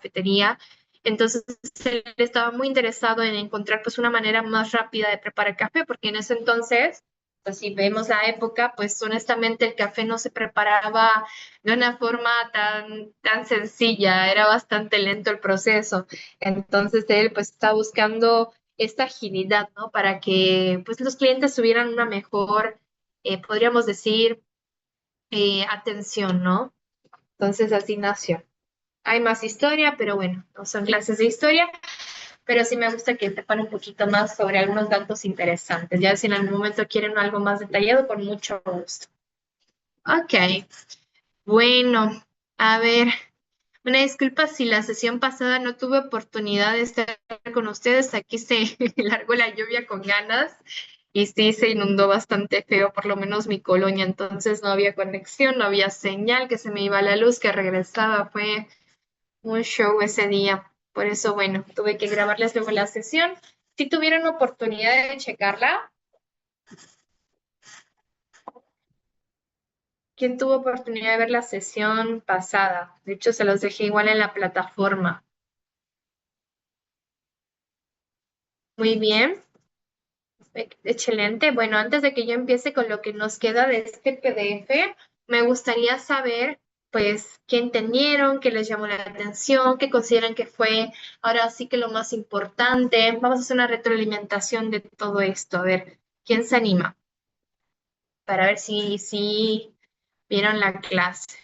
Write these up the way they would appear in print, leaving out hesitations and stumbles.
cafetería. Entonces, él estaba muy interesado en encontrar pues una manera más rápida de preparar café, porque en ese entonces, pues si vemos la época, pues honestamente el café no se preparaba de una forma tan sencilla, era bastante lento el proceso. Entonces, él pues está buscando esta agilidad, ¿no? Para que pues los clientes tuvieran una mejor, podríamos decir, atención, ¿no? Entonces así nació. Hay más historia, pero bueno, no son clases de historia, pero sí me gusta que sepan un poquito más sobre algunos datos interesantes. Ya si en algún momento quieren algo más detallado, con mucho gusto. Ok, bueno, a ver, una disculpa si la sesión pasada no tuve oportunidad de estar con ustedes. Aquí se largó la lluvia con ganas y sí se inundó bastante feo, por lo menos mi colonia. Entonces no había conexión, no había señal, que se me iba la luz, que regresaba. Fue un show ese día. Por eso, bueno, tuve que grabarles luego la sesión. Si tuvieron oportunidad de checarla, ¿quién tuvo oportunidad de ver la sesión pasada? De hecho, se los dejé igual en la plataforma. Muy bien. Excelente. Bueno, antes de que yo empiece con lo que nos queda de este PDF, me gustaría saber, pues, qué entendieron, qué les llamó la atención, qué consideran que fue ahora sí que lo más importante. Vamos a hacer una retroalimentación de todo esto. A ver, ¿quién se anima? Para ver si vieron la clase.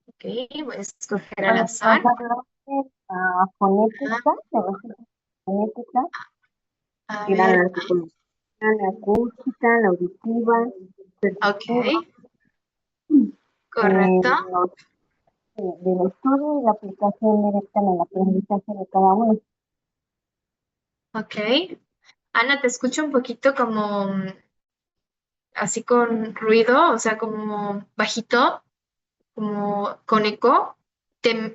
Ok, voy a escoger al Nos azar. hablaste Ah, fonética, de la fonética, a que era la ver, articulación, la acústica, la auditiva, ok, perceptiva, correcto. los, del estudio y la aplicación directa en el aprendizaje de cada uno. Ok. Ana, te escucho un poquito como así con ruido, o sea, como bajito, como con eco.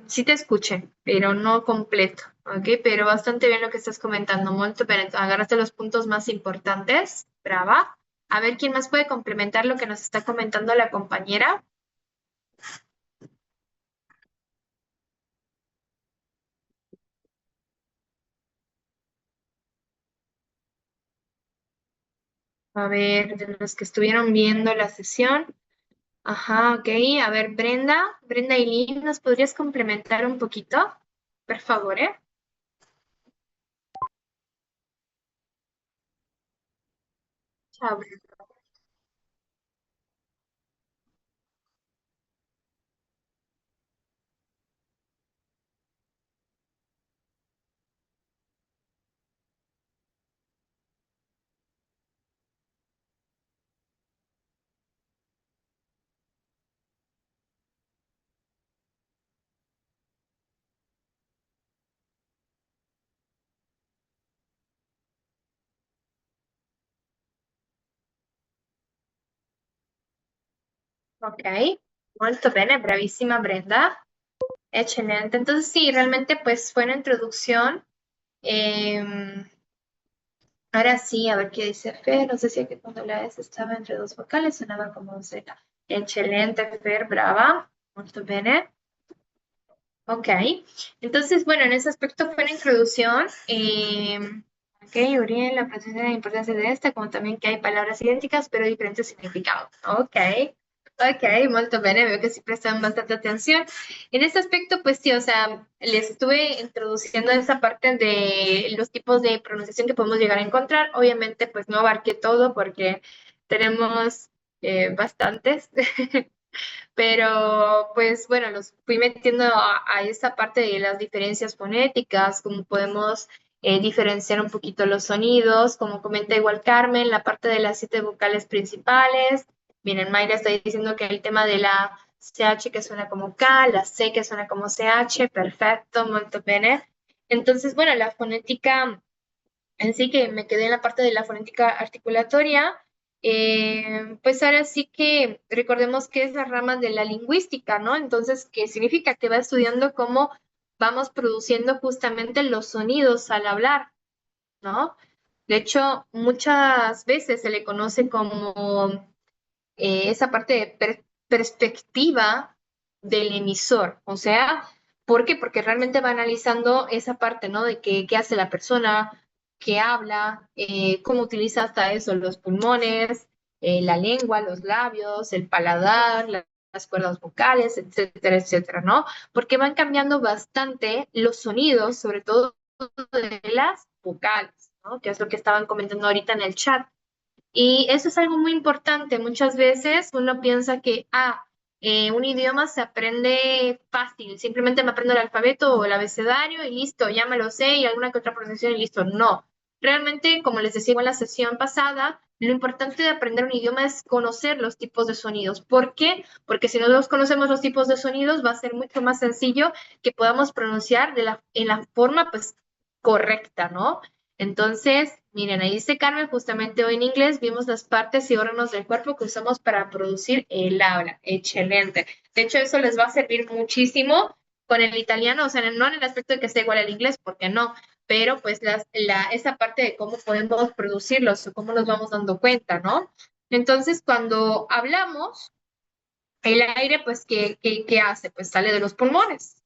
Sí te escuché, pero no completo, ¿ok? Pero bastante bien lo que estás comentando, molto bene. Agarraste los puntos más importantes, brava. A ver, ¿quién más puede complementar lo que nos está comentando la compañera? A ver, de los que estuvieron viendo la sesión. Ajá, ok. A ver, Brenda y Lynn, ¿nos podrías complementar un poquito? Por favor, ¿eh? Chao. Ok, molto bene, bravissima Brenda, excelente. Entonces sí, realmente pues fue una introducción. Em, Ahora sí, a ver qué dice Fer. No sé si aquí cuando la S estaba entre dos vocales sonaba como un Z. Excelente, Fer, brava, molto bene. Ok, entonces bueno, en ese aspecto fue una introducción. Ok, Uriel, la presencia de la importancia de esta, como también que hay palabras idénticas pero diferentes significados. Ok. Ok, molto bene, veo que sí prestan bastante atención. En este aspecto, pues sí, o sea, les estuve introduciendo esa parte de los tipos de pronunciación que podemos llegar a encontrar. Obviamente, pues no abarqué todo porque tenemos bastantes, pero pues bueno, los fui metiendo a esa parte de las diferencias fonéticas, cómo podemos diferenciar un poquito los sonidos, como comenta igual Carmen, la parte de las 7 vocales principales. Miren, Mayra está diciendo que el tema de la CH que suena como K, la C que suena como CH, perfecto, molto bene. Entonces, bueno, la fonética en sí, que me quedé en la parte de la fonética articulatoria, pues ahora sí que recordemos que es la rama de la lingüística, ¿no? Entonces, ¿qué significa? Que va estudiando cómo vamos produciendo justamente los sonidos al hablar, ¿no? De hecho, muchas veces se le conoce como esa parte de perspectiva del emisor. O sea, ¿por qué? Porque realmente va analizando esa parte, ¿no? De qué hace la persona, qué habla, cómo utiliza hasta eso, los pulmones, la lengua, los labios, el paladar, las cuerdas vocales, etcétera, etcétera, ¿no? Porque van cambiando bastante los sonidos, sobre todo de las vocales, ¿no? Que es lo que estaban comentando ahorita en el chat. Y eso es algo muy importante. Muchas veces uno piensa que, un idioma se aprende fácil, simplemente me aprendo el alfabeto o el abecedario y listo, ya me lo sé y alguna que otra pronunciación y listo. No. Realmente, como les decía en la sesión pasada, lo importante de aprender un idioma es conocer los tipos de sonidos. ¿Por qué? Porque si nosotros conocemos los tipos de sonidos, va a ser mucho más sencillo que podamos pronunciar en la forma, pues, correcta, ¿no? Entonces, miren, ahí dice Carmen, justamente hoy en inglés vimos las partes y órganos del cuerpo que usamos para producir el habla. Excelente. De hecho, eso les va a servir muchísimo con el italiano, o sea, no en el aspecto de que sea igual al inglés, porque no, pero pues esa parte de cómo podemos producirlos o cómo nos vamos dando cuenta, ¿no? Entonces, cuando hablamos, el aire, pues, ¿qué hace? Pues sale de los pulmones.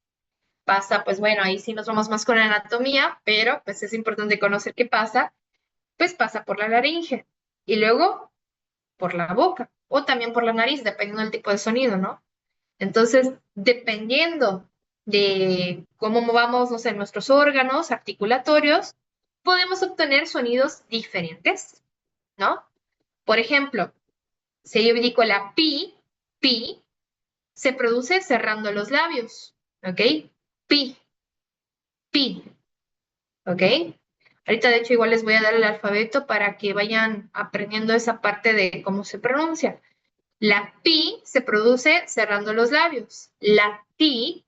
Pasa, pues bueno, ahí sí nos vamos más con la anatomía, pero pues es importante conocer qué pasa, pues pasa por la laringe y luego por la boca o también por la nariz, dependiendo del tipo de sonido, ¿no? Entonces, dependiendo de cómo movamos, no sé, nuestros órganos articulatorios, podemos obtener sonidos diferentes, ¿no? Por ejemplo, si yo digo la pi, se produce cerrando los labios, ¿ok? Pi, pi, ¿ok? Ahorita, de hecho, igual les voy a dar el alfabeto para que vayan aprendiendo esa parte de cómo se pronuncia. La pi se produce cerrando los labios. La ti,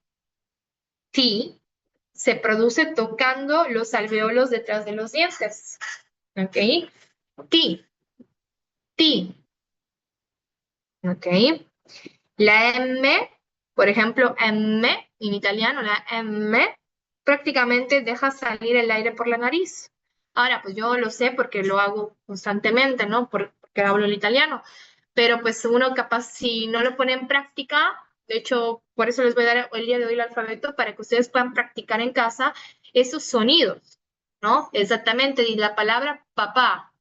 se produce tocando los alveolos detrás de los dientes. ¿Ok? Ti, ti. ¿Ok? La M, por ejemplo, M en italiano, la M prácticamente deja salir el aire por la nariz. Ahora, pues yo lo sé porque lo hago constantemente, ¿no? Porque hablo el italiano. Pero pues uno capaz si no lo pone en práctica, de hecho, por eso les voy a dar el día de hoy el alfabeto para que ustedes puedan practicar en casa esos sonidos, ¿no? Exactamente, y la palabra papá,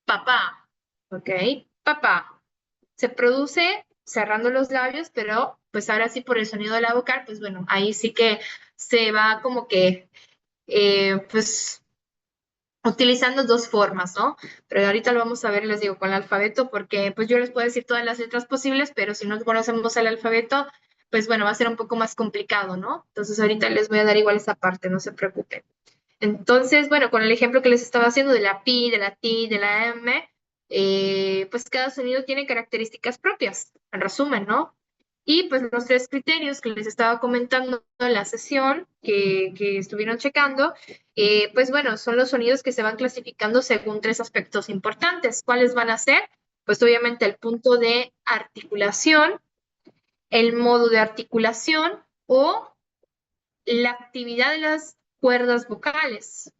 papá, ¿ok? Papá. Se produce cerrando los labios, pero pues ahora sí por el sonido de la vocal, pues bueno, ahí sí que se va como que, pues utilizando dos formas, ¿no? Pero ahorita lo vamos a ver, les digo, con el alfabeto, porque pues yo les puedo decir todas las letras posibles, pero si no conocemos el alfabeto, pues bueno, va a ser un poco más complicado, ¿no? Entonces ahorita les voy a dar igual esa parte, no se preocupen. Entonces, bueno, con el ejemplo que les estaba haciendo de la pi, de la ti, de la m, pues cada sonido tiene características propias, en resumen, ¿no? Y pues los tres criterios que les estaba comentando en la sesión que estuvieron checando, pues bueno, son los sonidos que se van clasificando según tres aspectos importantes. ¿Cuáles van a ser? Pues obviamente el punto de articulación, el modo de articulación o la actividad de las cuerdas vocales.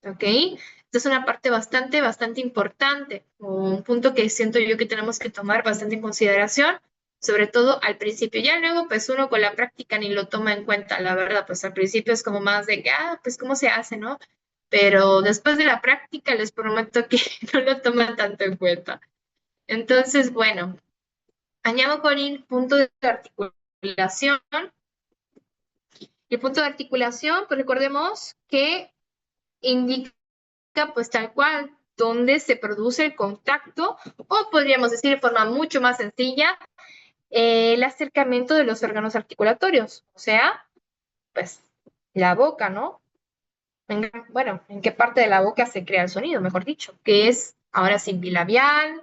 ¿Ok? Esta es una parte bastante importante, un punto que siento yo que tenemos que tomar bastante en consideración, sobre todo al principio. Ya luego, pues uno con la práctica ni lo toma en cuenta, la verdad, pues al principio es como más de que, pues cómo se hace, ¿no? Pero después de la práctica les prometo que no lo toman tanto en cuenta. Entonces, bueno, añado con el punto de articulación. El punto de articulación, pues recordemos que indica pues tal cual donde se produce el contacto o podríamos decir de forma mucho más sencilla el acercamiento de los órganos articulatorios, o sea, pues la boca, ¿no? Bueno, ¿en qué parte de la boca se crea el sonido, mejor dicho? Que es ahora sí bilabial,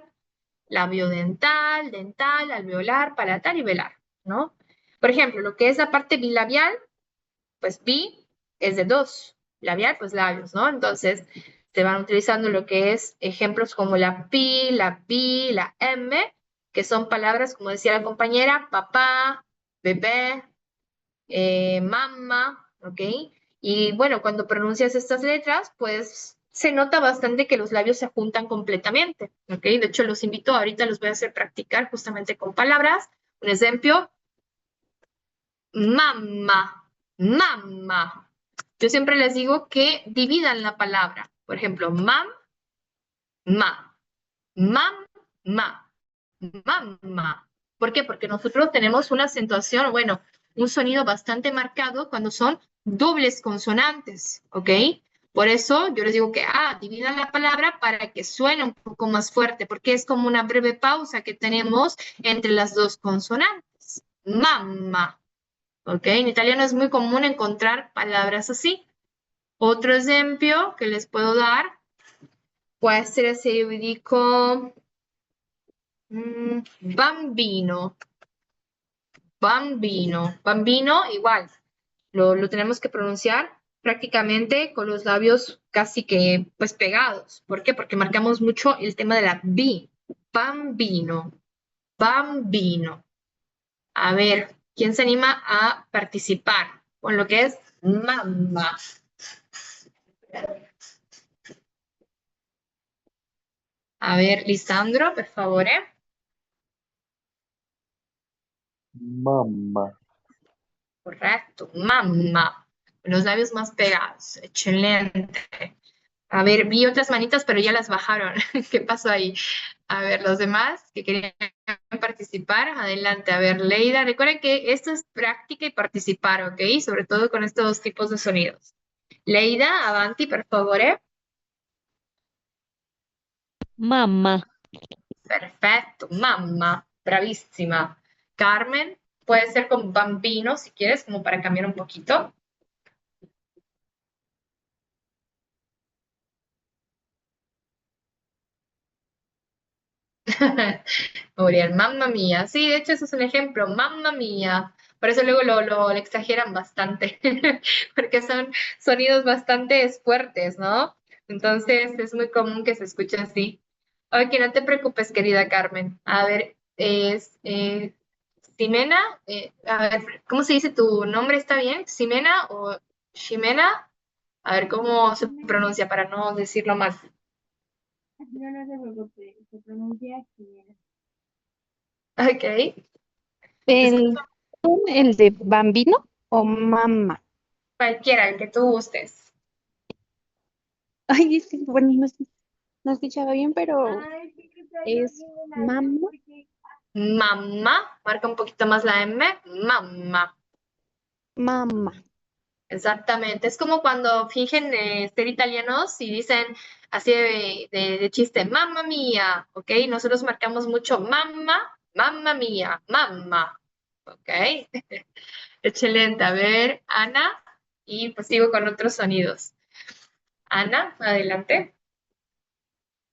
labiodental, dental, alveolar, palatal y velar, ¿no? Por ejemplo, lo que es la parte bilabial, pues bi es de dos, labial, pues labios, ¿no? Entonces, se van utilizando lo que es ejemplos como la pi, la bi, la m, que son palabras, como decía la compañera, papá, bebé, mamá, ¿ok? Y bueno, cuando pronuncias estas letras, pues se nota bastante que los labios se juntan completamente, ¿ok? De hecho, los invito, ahorita los voy a hacer practicar justamente con palabras. Un ejemplo, mamá, mamá. Yo siempre les digo que dividan la palabra. Por ejemplo, ma, mam, ma, mamá. ¿Por qué? Porque nosotros tenemos una acentuación, bueno, un sonido bastante marcado cuando son dobles consonantes, ¿ok? Por eso yo les digo que, dividan la palabra para que suene un poco más fuerte, porque es como una breve pausa que tenemos entre las dos consonantes. Mamá, ¿ok? En italiano es muy común encontrar palabras así. Otro ejemplo que les puedo dar puede ser si yo dico bambino. Bambino. Bambino, igual, lo tenemos que pronunciar prácticamente con los labios casi que pues pegados. ¿Por qué? Porque marcamos mucho el tema de la B. Bambino. Bambino. A ver, ¿quién se anima a participar con lo que es mamá? A ver, Lisandro, por favor, ¿eh? Mamma, Correcto, mamá. Los labios más pegados. Excelente. A ver, vi otras manitas, pero ya las bajaron. ¿Qué pasó ahí? A ver, los demás que querían participar, adelante. A ver, Leida, recuerden que esto es práctica y participar, ¿ok? Sobre todo con estos dos tipos de sonidos. Leida, avanti, por favor. Mamma, Perfecto, mamá, bravísima. Carmen, puede ser con bambino si quieres, como para cambiar un poquito. Uriel, mamma mía. Sí, de hecho, eso es un ejemplo, mamma mía. Por eso luego lo exageran bastante, porque son sonidos bastante fuertes, ¿no? Entonces es muy común que se escuche así. Ok, no te preocupes, querida Carmen. A ver, Ximena, a ver, ¿cómo se dice tu nombre? ¿Está bien? ¿Ximena o Ximena? A ver cómo se pronuncia para no decirlo mal. No, no se preocupe, se pronuncia Jimena. Ok. ¿el, el de Bambino o mamá? Cualquiera, el que tú gustes. Ay, es que, bueno, no, no escuchaba bien, pero Ay, sí que está yo es Jimena, no sé mamá, por qué. Mamá, marca un poquito más la M, mamá. mamá. Exactamente. Es como cuando fingen ser italianos y dicen así de chiste, mamma mía, ¿ok? Nosotros marcamos mucho mamá, mamma mía, mamá, ¿ok? Excelente. A ver, Ana, y pues sigo con otros sonidos. Ana, adelante.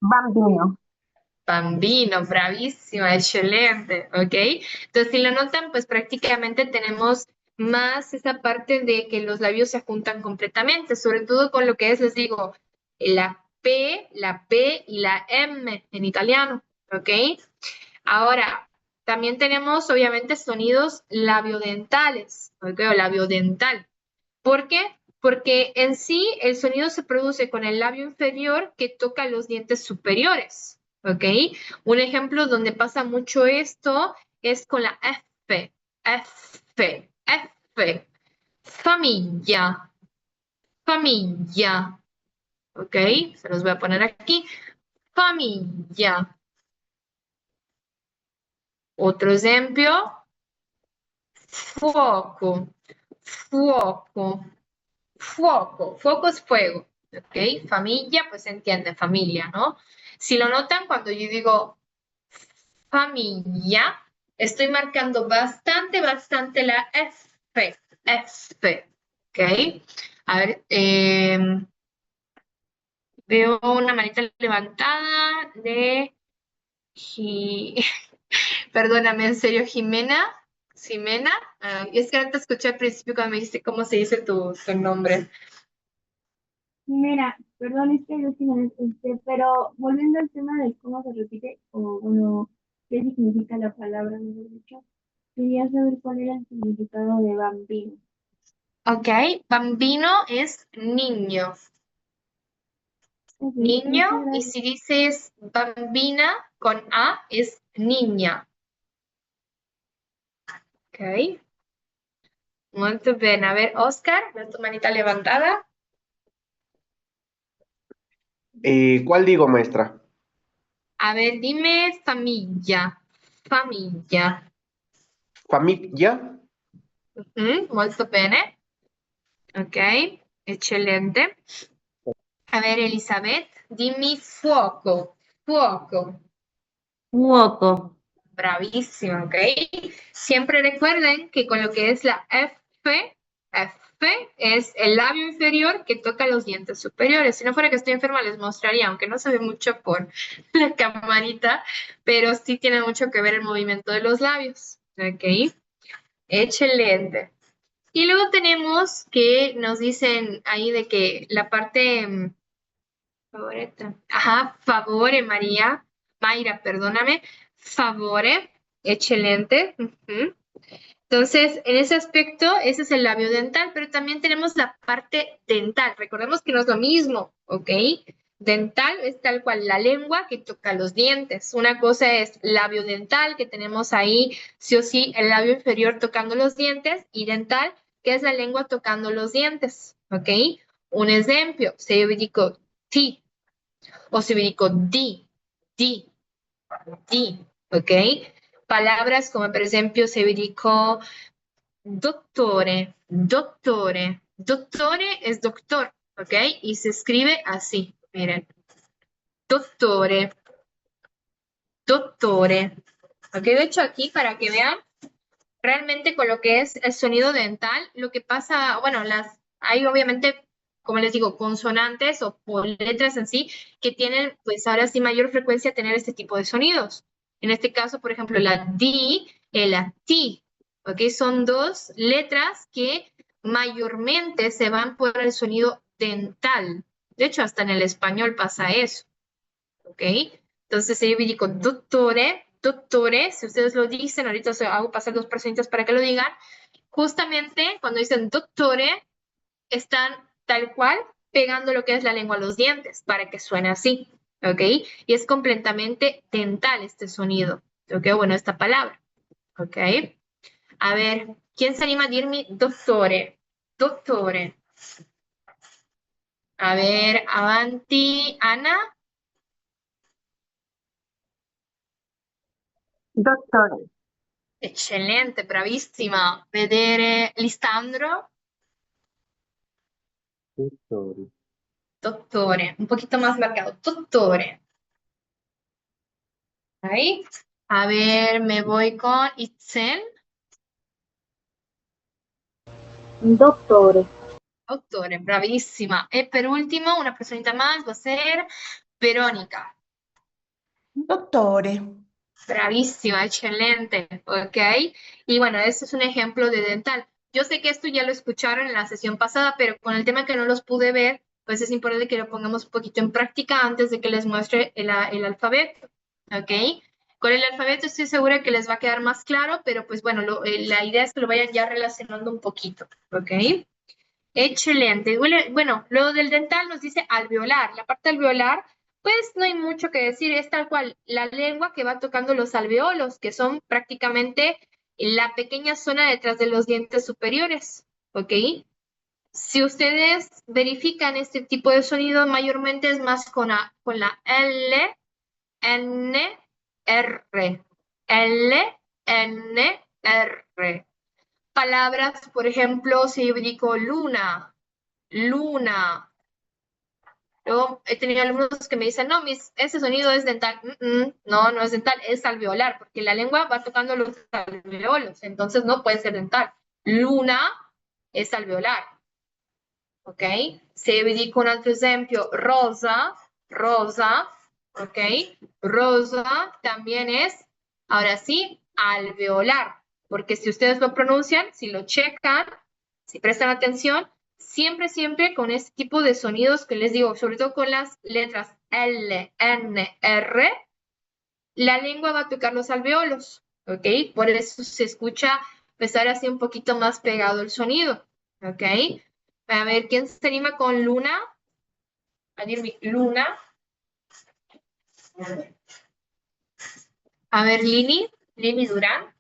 Bambino. Bambino, bravísima, excelente, ¿ok? Entonces, si lo notan, pues prácticamente tenemos más esa parte de que los labios se juntan completamente, sobre todo con lo que es, les digo, la P y la M en italiano, ¿ok? Ahora, también tenemos obviamente sonidos labiodentales, ¿ok? O labiodental. ¿Por qué? Porque en sí el sonido se produce con el labio inferior que toca los dientes superiores, ¿ok? Un ejemplo donde pasa mucho esto es con la F, F, F, familia, familia, ¿ok? Se los voy a poner aquí, familia. Otro ejemplo, fuoco, fuoco. Fuoco, fuoco es fuego, ¿ok? Familia, pues se entiende, familia, ¿no? Si lo notan, cuando yo digo familia, estoy marcando bastante la F, F, ¿ok? A ver, veo una manita levantada de, perdóname, en serio, Jimena, Ximena, es que no te escuché al principio cuando me dijiste cómo se dice tu nombre. Jimena, perdón, es que yo sí me pero volviendo al tema de cómo se repite, o bueno, qué significa la palabra, mejor dicho, quería saber cuál era el significado de bambino. Ok, bambino es niño. Ok, Niño, muchas y gracias. si dices bambina con A, es niña. Ok. Muy bien. A ver, Oscar, ¿ves tu manita levantada? ¿Cuál digo, maestra? A ver, dime familia. Familia. ¿Familia? Molto bene. Ok, excelente. A ver, Elizabeth, dimmi fuoco. Fuoco. Fuoco. Bravísimo, ¿ok? Siempre recuerden que con lo que es la F es el labio inferior que toca los dientes superiores. Si no fuera que estoy enferma, les mostraría, aunque no se ve mucho por la camarita, pero sí tiene mucho que ver el movimiento de los labios, ¿ok? Excelente. Y luego tenemos que nos dicen ahí de que la parte favorita. Ajá, favore, María. Mayra, perdóname. Favore, excelente. Ujú. Entonces, en ese aspecto, ese es el labio dental, pero también tenemos la parte dental. Recordemos que no es lo mismo, ¿ok? Dental es tal cual la lengua que toca los dientes. Una cosa es labio dental, que tenemos ahí sí o sí el labio inferior tocando los dientes, y dental, que es la lengua tocando los dientes, ¿ok? Un ejemplo, se yo vi dico ti, o se vi dico di, di, ¿ok? Palabras como, por ejemplo, se vi dico dottore, dottore. Dottore es doctor, ¿ok? Y se escribe así, miren. Dottore, dottore. ¿Ok? De hecho, aquí para que vean realmente con lo que es el sonido dental, lo que pasa, bueno, hay obviamente, como les digo, consonantes o letras en sí que tienen, pues ahora sí, mayor frecuencia tener este tipo de sonidos. En este caso, por ejemplo, la D y la T, ¿ok? Son dos letras que mayormente se van por el sonido dental. De hecho, hasta en el español pasa eso, ¿ok? Entonces, yo digo dottore, dottore, si ustedes lo dicen, ahorita hago pasar dos personitas para que lo digan, justamente cuando dicen dottore, están tal cual pegando lo que es la lengua a los dientes para que suene así, ¿ok? Y es completamente dental este sonido, ¿ok? Bueno, esta palabra, ¿ok? A ver, ¿quién se anima a dirmi dottore? Dottore. A ver, avanti, Ana. Doctor. Eccellente, bravissima. Vedere Listandro, Dottore. dottore, un poquito más marcado, dottore. Ahí. A ver, me voy con Itzel, Dottore. dottore, bravissima. E per último, una personita más va a ser Verónica. Dottore. Bravísima, excelente, ¿ok? Y bueno, este es un ejemplo de dental. Yo sé que esto ya lo escucharon en la sesión pasada, pero con el tema que no los pude ver, pues es importante que lo pongamos un poquito en práctica antes de que les muestre el alfabeto, ¿ok? Con el alfabeto estoy segura que les va a quedar más claro, pero pues bueno, la idea es que lo vayan ya relacionando un poquito, ¿ok? Excelente. Bueno, lo del dental nos dice alveolar. La parte alveolar, pues no hay mucho que decir, es tal cual la lengua que va tocando los alveolos, que son prácticamente la pequeña zona detrás de los dientes superiores, ¿ok? Si ustedes verifican este tipo de sonido, mayormente es más con la L, N, R. L, N, R. Palabras, por ejemplo, si yo digo luna, luna. Luego he tenido alumnos que me dicen, no, ese sonido es dental. No, no es dental, es alveolar, porque la lengua va tocando los alveolos, entonces no puede ser dental. Luna es alveolar, ¿ok? Se vi con altro esempio, rosa, rosa, ¿ok? Rosa también es, ahora sí, alveolar, porque si ustedes lo pronuncian, si lo checan, si prestan atención, siempre, siempre con este tipo de sonidos que les digo, sobre todo con las letras L, N, R, la lengua va a tocar los alveolos, ¿ok? Por eso se escucha empezar así un poquito más pegado el sonido, ¿ok? A ver, ¿quién se anima con Luna? a dirmi Luna. A ver, Lini Durán.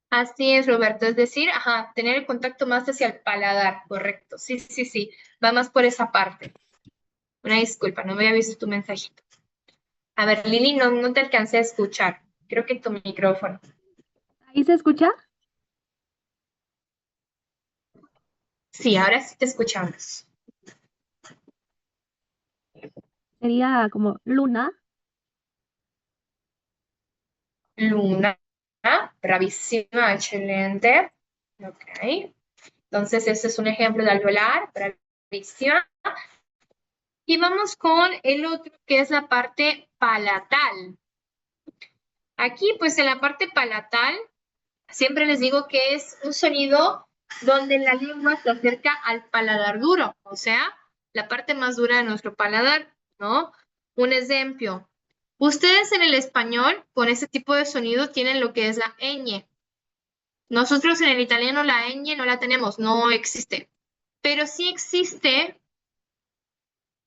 Así es, Roberto, es decir, ajá, tener el contacto más hacia el paladar, correcto. Sí, sí, sí, va más por esa parte. Una disculpa, no había visto tu mensajito. A ver, Lili, no te alcancé a escuchar. Creo que tu micrófono. ¿Ahí se escucha? Sí, ahora sí te escuchamos. Sería como Luna. Luna, bravísima, excelente. Ok. Entonces, ese es un ejemplo de alveolar, bravísima. Y vamos con el otro, que es la parte palatal. Aquí, pues en la parte palatal, siempre les digo que es un sonido donde la lengua se acerca al paladar duro, o sea, la parte más dura de nuestro paladar, ¿no? Un ejemplo. Ustedes en el español, con este tipo de sonido, tienen lo que es la ñ. Nosotros en el italiano la ñ no la tenemos, no existe. Pero sí existe,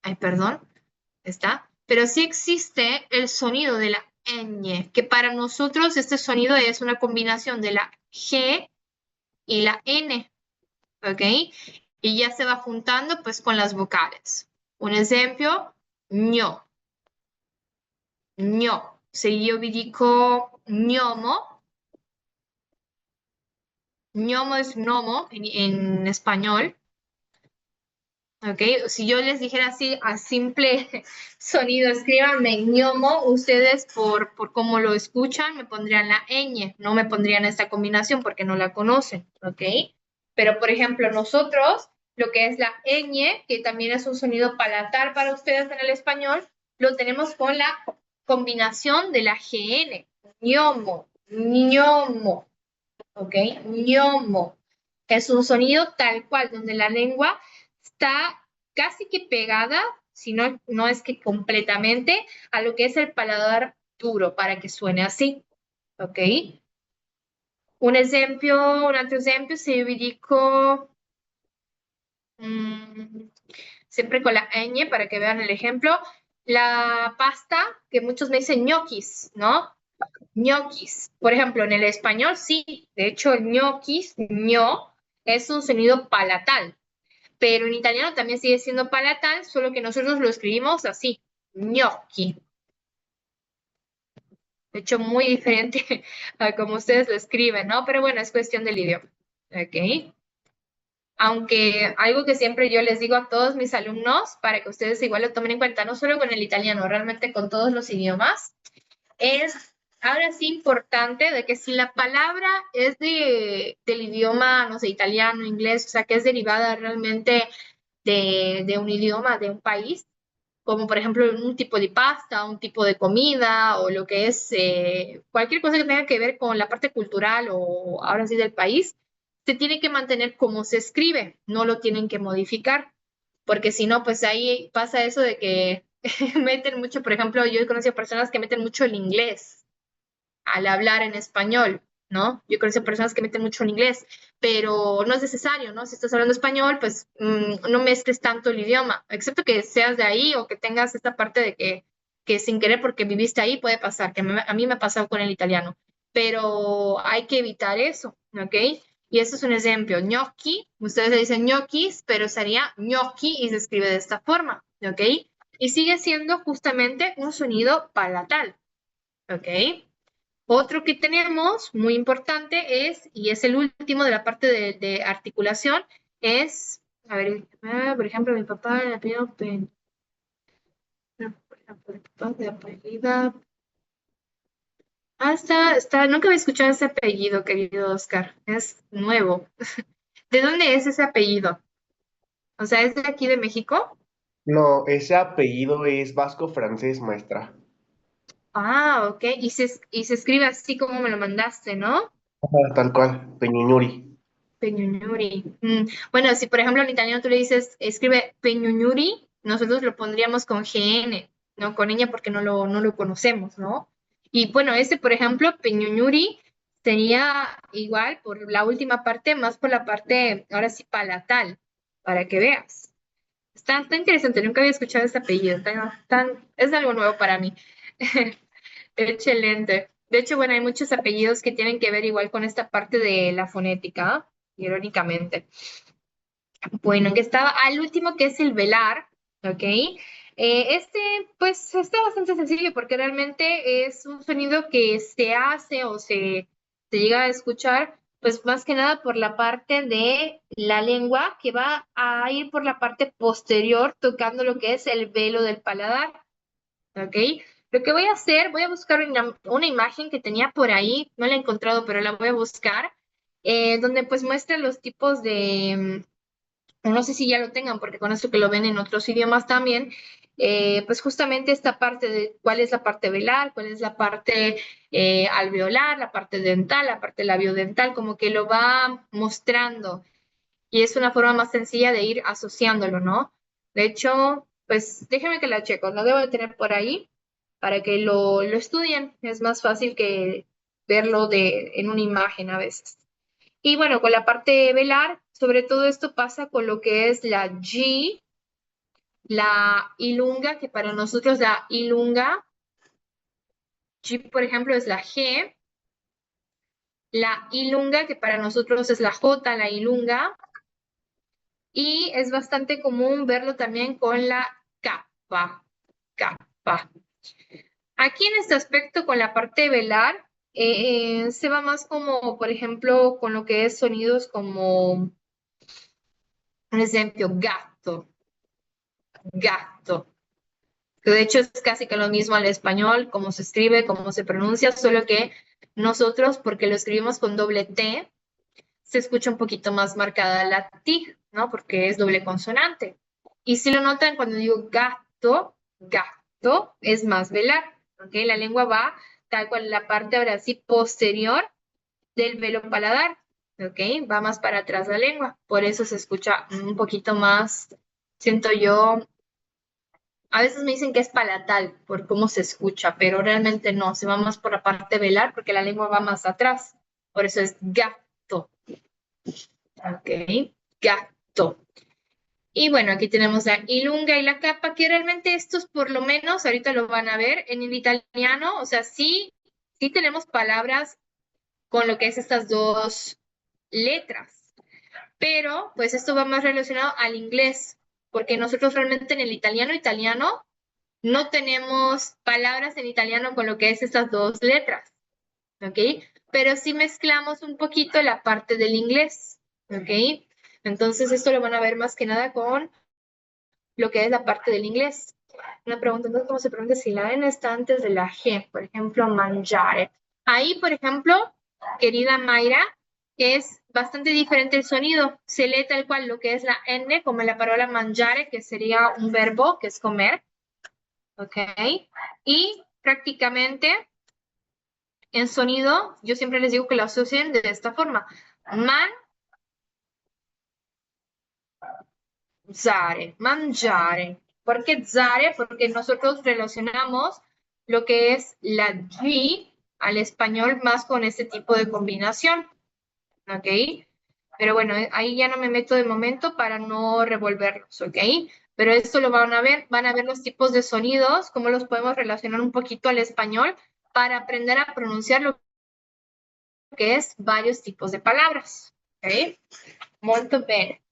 ay, perdón, está, pero sí existe el sonido de la ñ, que para nosotros este sonido es una combinación de la G y la N, ¿ok? Y ya se va juntando pues con las vocales. Un ejemplo, ño, ño. Se io vi dico ñomo, ñomo es gnomo en español, ¿ok? Si yo les dijera así a simple sonido, escríbanme ñomo, ustedes por cómo lo escuchan me pondrían la ñ, no me pondrían esta combinación porque no la conocen, ¿ok? Pero por ejemplo nosotros, lo que es la ñ, que también es un sonido palatal para ustedes en el español, lo tenemos con la combinación de la gn, ñomo, ñomo, ¿ok? Ñomo. Es un sonido tal cual, donde la lengua está casi que pegada, si no, no es que completamente, a lo que es el paladar duro, para que suene así, ¿ok? Un altro esempio, se io vi dico, siempre con la ñ, para que vean el ejemplo, la pasta, que muchos me dicen ñoquis, ¿no? Ñoquis. Por ejemplo, en el español sí, de hecho el ñoquis, ño, es un sonido palatal, pero en italiano también sigue siendo palatal, solo que nosotros lo escribimos así, gnocchi. De hecho, muy diferente a como ustedes lo escriben, ¿no? Pero bueno, es cuestión del idioma, ¿ok? Aunque algo que siempre yo les digo a todos mis alumnos, para que ustedes igual lo tomen en cuenta, no solo con el italiano, realmente con todos los idiomas, es ahora sí importante de que si la palabra es del idioma, no sé, italiano, inglés, o sea, que es derivada realmente de un idioma, de un país, como por ejemplo un tipo de pasta, un tipo de comida o lo que es cualquier cosa que tenga que ver con la parte cultural o ahora sí del país, se tiene que mantener como se escribe, no lo tienen que modificar, porque si no, pues ahí pasa eso de que meten mucho, por ejemplo, yo he conocido personas que meten mucho el inglés al hablar en español, ¿no? Yo conozco personas que meten mucho en inglés, pero no es necesario, ¿no? Si estás hablando español, pues no mezcles tanto el idioma, excepto que seas de ahí o que tengas esta parte de que sin querer porque viviste ahí puede pasar, que a mí me ha pasado con el italiano, pero hay que evitar eso, ¿ok? Y eso es un ejemplo, gnocchi, ustedes le dicen ñoquis, pero sería gnocchi y se escribe de esta forma, ¿ok? Y sigue siendo justamente un sonido palatal, ¿ok? Otro que tenemos muy importante es, y es el último de la parte de articulación, es, a ver, por ejemplo, mi papá le apellido por ejemplo, mi papá de apellido. Nunca había escuchado ese apellido, querido Oscar, es nuevo. ¿De dónde es ese apellido? O sea, ¿es de aquí de México? No, ese apellido es vasco-francés, maestra. Ah, ok, y se escribe así como me lo mandaste, ¿no? Ajá, tal cual, Peñuñuri. Peñuñuri. Bueno, si por ejemplo en italiano tú le dices, escribe Peñuñuri, nosotros lo pondríamos con GN, no con ñ porque no lo conocemos, ¿no? Y bueno, ese, por ejemplo, peñuñuri, sería igual por la última parte, más por la parte, ahora sí, palatal, para que veas. Está interesante, nunca había escuchado este apellido, es algo nuevo para mí. Excelente. De hecho, bueno, hay muchos apellidos que tienen que ver igual con esta parte de la fonética, irónicamente. Bueno, que estaba al último, que es el velar, ¿ok? Este, pues, está bastante sencillo porque realmente es un sonido que se hace o se llega a escuchar, pues, más que nada por la parte de la lengua que va a ir por la parte posterior tocando lo que es el velo del paladar, ¿ok? Lo que voy a hacer, voy a buscar una imagen que tenía por ahí, no la he encontrado, pero la voy a buscar, donde pues muestra los tipos de no sé si ya lo tengan, porque con esto que lo ven en otros idiomas también, pues justamente esta parte de cuál es la parte velar, cuál es la parte alveolar, la parte dental, la parte labiodental, como que lo va mostrando y es una forma más sencilla de ir asociándolo, ¿no? De hecho, pues déjenme que la checo, lo debo de tener por ahí para que lo estudien, es más fácil que verlo en una imagen a veces. Y bueno, con la parte velar, sobre todo esto pasa con lo que es la G, la ilunga, que para nosotros la ilunga, G por ejemplo es la G, la ilunga, que para nosotros es la J, la ilunga, y es bastante común verlo también con la capa, capa. Aquí en este aspecto con la parte velar, se va más como, por ejemplo, con lo que es sonidos como, un ejemplo, gato, gato. Que de hecho es casi que lo mismo al español, cómo se escribe, cómo se pronuncia, solo que nosotros, porque lo escribimos con doble T, se escucha un poquito más marcada la T, ¿no? Porque es doble consonante. Y si lo notan cuando digo gato, gato, es más velar, ¿ok? La lengua va tal cual la parte ahora sí posterior del velo paladar, ¿ok? Va más para atrás la lengua, por eso se escucha un poquito más, siento yo, a veces me dicen que es palatal por cómo se escucha, pero realmente no, se va más por la parte velar porque la lengua va más atrás. Por eso es gato. Ok, gato. Y bueno, aquí tenemos la ilunga y la capa, que realmente estos por lo menos, ahorita lo van a ver, en el italiano, o sea, sí tenemos palabras con lo que es estas dos letras, pero pues esto va más relacionado al inglés, porque nosotros realmente en el italiano no tenemos palabras en italiano con lo que es estas dos letras, ¿ok? Pero sí mezclamos un poquito la parte del inglés, ¿ok? Entonces esto lo van a ver más que nada con lo que es la parte del inglés. Una pregunta, entonces, ¿cómo se pronuncia si la N está antes de la G? Por ejemplo, mangiare. Ahí, por ejemplo, querida Mayra, es bastante diferente el sonido. Se lee tal cual lo que es la N, como la palabra mangiare, que sería un verbo, que es comer. ¿Ok? Y prácticamente en sonido, yo siempre les digo que lo asocien de esta forma. Mangiare. ¿Por qué zare? Porque nosotros relacionamos lo que es la G al español más con este tipo de combinación. ¿Ok? Pero bueno, ahí ya no me meto de momento para no revolverlos, ¿ok? Pero esto lo van a ver los tipos de sonidos, cómo los podemos relacionar un poquito al español para aprender a pronunciar lo que es varios tipos de palabras, ¿ok? Molto bene.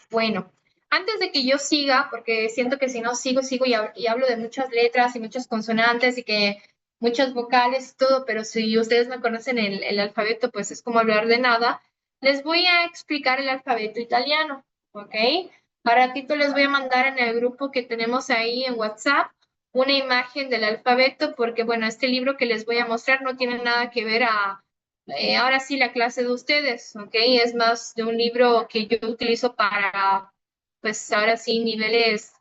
Bueno, antes de que yo siga, porque siento que si no sigo y hablo de muchas letras y muchas consonantes y que muchas vocales y todo, pero si ustedes no conocen el alfabeto, pues es como hablar de nada. Les voy a explicar el alfabeto italiano, ¿ok? Para ratito les voy a mandar en el grupo que tenemos ahí en WhatsApp una imagen del alfabeto, porque bueno, este libro que les voy a mostrar no tiene nada que ver ahora sí la clase de ustedes, ¿ok? Es más de un libro que yo utilizo para, pues ahora sí, niveles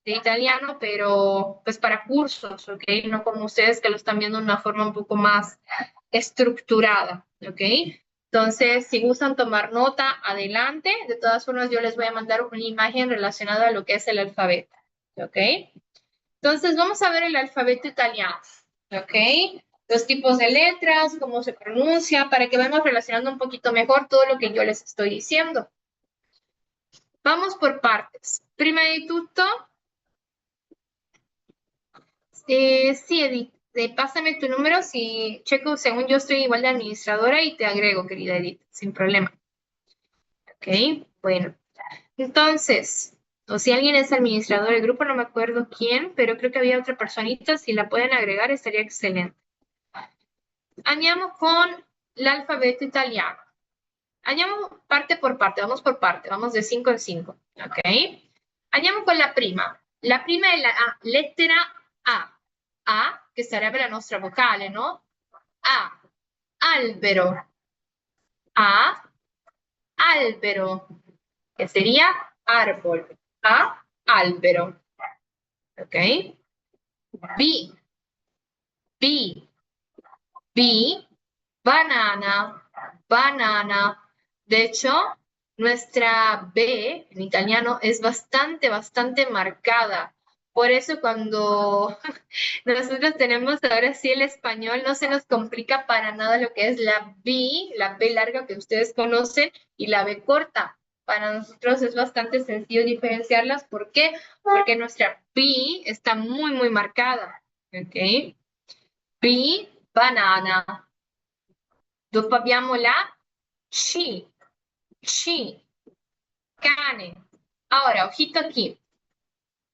de italiano, pero pues para cursos, ¿ok? No como ustedes que lo están viendo de una forma un poco más estructurada, ¿ok? Entonces, si gustan tomar nota, adelante. De todas formas, yo les voy a mandar una imagen relacionada a lo que es el alfabeto, ¿ok? Entonces, vamos a ver el alfabeto italiano, ¿ok? los tipos de letras, cómo se pronuncia, para que vayamos relacionando un poquito mejor todo lo que yo les estoy diciendo. Vamos por partes. Prima di tutto. Sí, Edith, pásame tu número si checo, según yo estoy igual de administradora y te agrego, querida Edith, sin problema. Ok, bueno. Entonces, o si alguien es administrador del grupo, no me acuerdo quién, pero creo que había otra personita, si la pueden agregar estaría excelente. Andiamo con l'alfabeto italiano. Andiamo parte por parte, vamos por parte, vamos de 5 en 5, ok? Andiamo con la prima. La prima è la lettera A. A, che sarebbe la nostra vocale, no? A, albero. A, albero, che sería árbol. A, albero. ¿Ok? B, B, B, banana, banana. De hecho, nuestra B en italiano es bastante marcada. Por eso cuando nosotros tenemos ahora sí el español, no se nos complica para nada lo que es la B larga que ustedes conocen y la B corta. Para nosotros es bastante sencillo diferenciarlas. ¿Por qué? Porque nuestra B está muy marcada. ¿Ok? B, banana. Dopo abbiamo la C, cane. Ahora, ojito aquí.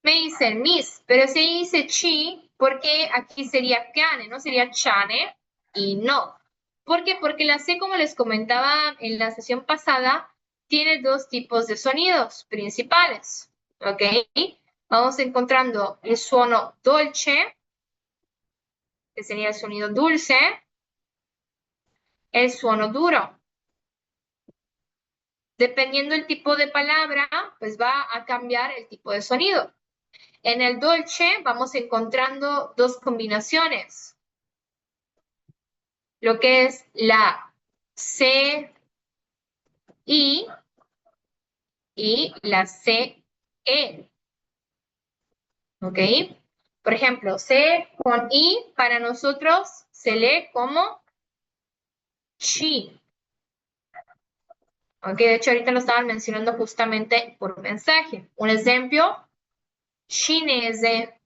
Me dicen Miss, pero si dice chi, ¿por qué aquí sería cane? ¿No sería chane? Y no. ¿Por qué? Porque la C, como les comentaba en la sesión pasada, tiene dos tipos de sonidos principales. ¿Ok? Vamos encontrando el suono dolce, que sería el sonido dulce, el suono duro. Dependiendo del tipo de palabra, pues va a cambiar el tipo de sonido. En el dolce vamos encontrando dos combinaciones. Lo que es la C, I y la C, E. ¿Ok? Por ejemplo, C con I para nosotros se lee como chi. ¿Ok? De hecho, ahorita lo estaban mencionando justamente por mensaje. Un ejemplo, cinese.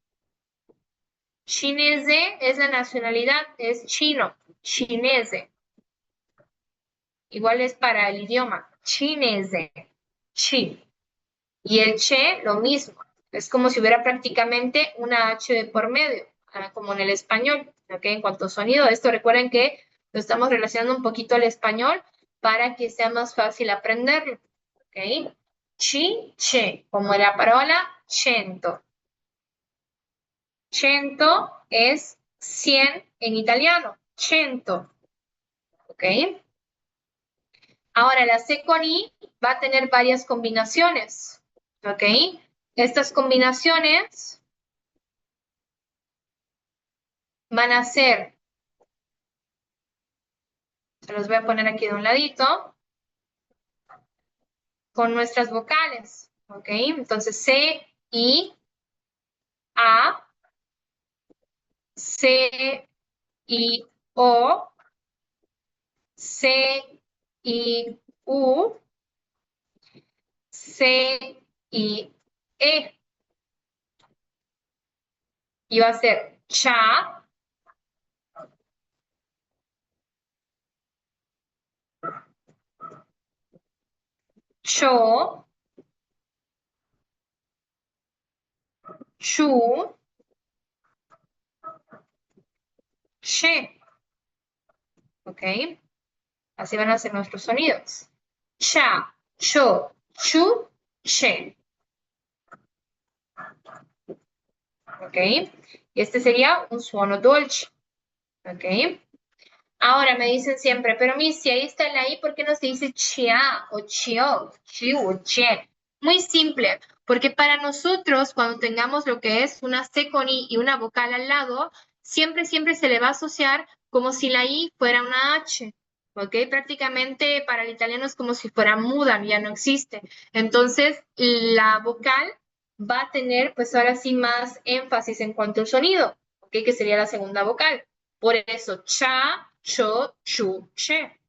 Cinese es la nacionalidad, es chino, chinese. Igual es para el idioma, chinese, chi. Y el che, lo mismo. Es como si hubiera prácticamente una H de por medio, como en el español, ¿ok? En cuanto a sonido, esto recuerden que lo estamos relacionando un poquito al español para que sea más fácil aprenderlo, ¿ok? Chi, che, como la parola cento. Cento es 100 en italiano, cento, ¿ok? Ahora la C con I va a tener varias combinaciones, ¿ok? Estas combinaciones van a ser, se los voy a poner aquí de un ladito, con nuestras vocales, ¿ok? Entonces C, I, A, C, I, O, C, I, U, C, I, E. Y va a ser cha, cho, chu, che. ¿Ok? Así van a ser nuestros sonidos. Cha, cho, chu, che. ¿Ok? Y este sería un suono dolce. ¿Ok? Ahora me dicen siempre, pero Miss, si ahí está la I, ¿por qué no se dice chia o chio, chiu o che? Muy simple, porque para nosotros, cuando tengamos lo que es una C con I y una vocal al lado, siempre se le va a asociar como si la I fuera una H. ¿Ok? Prácticamente para el italiano es como si fuera muda, ya no existe. Entonces, la vocal va a tener, pues ahora sí, más énfasis en cuanto al sonido, ¿ok? Que sería la segunda vocal. Por eso, cha, cho, chu, che.